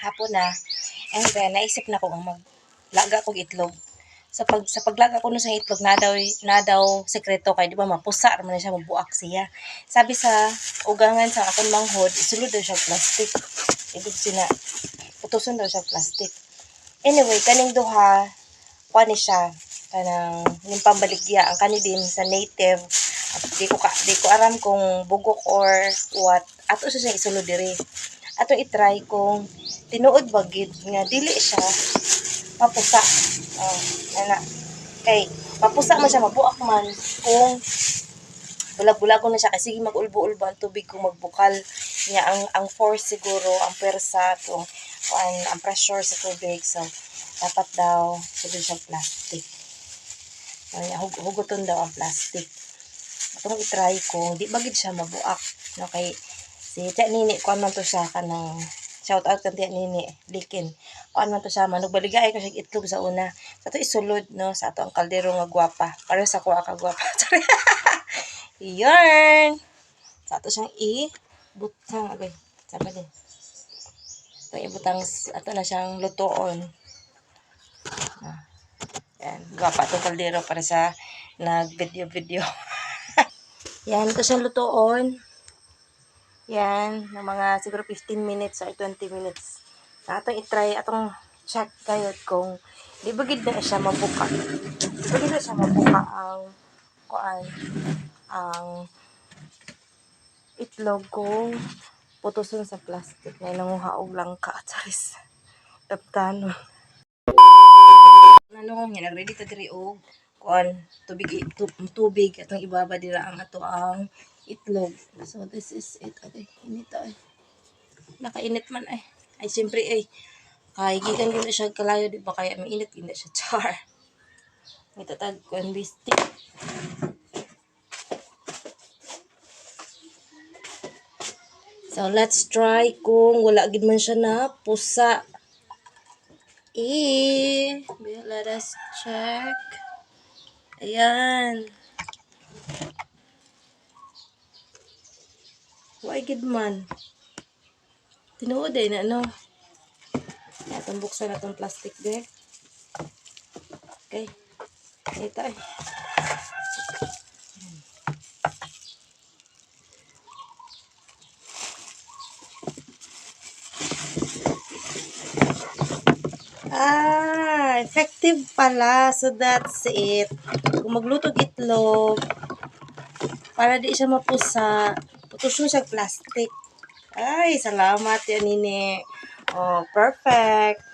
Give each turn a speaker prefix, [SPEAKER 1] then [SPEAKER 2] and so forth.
[SPEAKER 1] hapon na. And then, naisip na ko ang maglaga kong itlog. Sa paglaga ko nun sa itlog, na daw sekreto kay di ba mapusa naman siya, mabuak siya. Sabi sa ugangan sa akong manghod, isulod daw siya plastic. Ibig sina, putuson daw siya plastic. Anyway, kaning duha, kuha ni siya, kanang yung pambaligya, ang kani din sa native, at di ko aram kung bugok or what, ato siya isulod diri. Ato i-try kung tinuod bagid nga dili siya mapusa. Ana. Kay mapusa man siya, mabuak man kung bulag-bulagon na siya kasi mag-ulbo-ulbo ang tubig kung magbukal niya ang force siguro, ang pwersa kung ang pressure sa tubig. So dapat daw sulod siya plastic. Huguton daw ang plastic. Atong i-try kung di bagid siya mabuak. No, kay si Tia Nini, kuan man to siya kanang shout out kan Tia Nini, Likin. Kuan man to siya, manugbaligay ko siya itlog sa una. Sa to isulod no sa ato ang kaldero nga gwapa. Para sa kuha ka gwapa. Yarn. Sa ato siyang butang agay. Sabi din. Ito ibutang ato na siyang lutoon. Yan, gwapa itong kaldero para sa nag-video. Yan, ito siyang lutoon. Yan, ng mga siguro 15 minutes or 20 minutes. Sa atong i-try, atong check kayo kung di bagid na siya mabuka. Di bagid na siya mabuka ang itlog kung putuson sa plastic. Ngayon nanguhaog lang ka at saris. Taptano. Nanong yan, nag-ready ta diri og tubig atong ibaba dira ang ato ang itlog. So this is it. Okay, init ay. Nakainit man ay. Ay siyempre ay kay gikan gyud siya kalayo di ba kaya mainit hindi siya char. Ito tag kuan bistik. So let's try kung wala gid man siya na pusa. Let us check. Ayan. Why gid man? Tinuod ay na no. Atong buksan na itong plastic bag. Okay. Ito ay. Effective pala. So that's it. Kung maglutog itlog, para di siya mapusa, putuson siya plastic. Ay, salamat yan, Nini. Oh, perfect.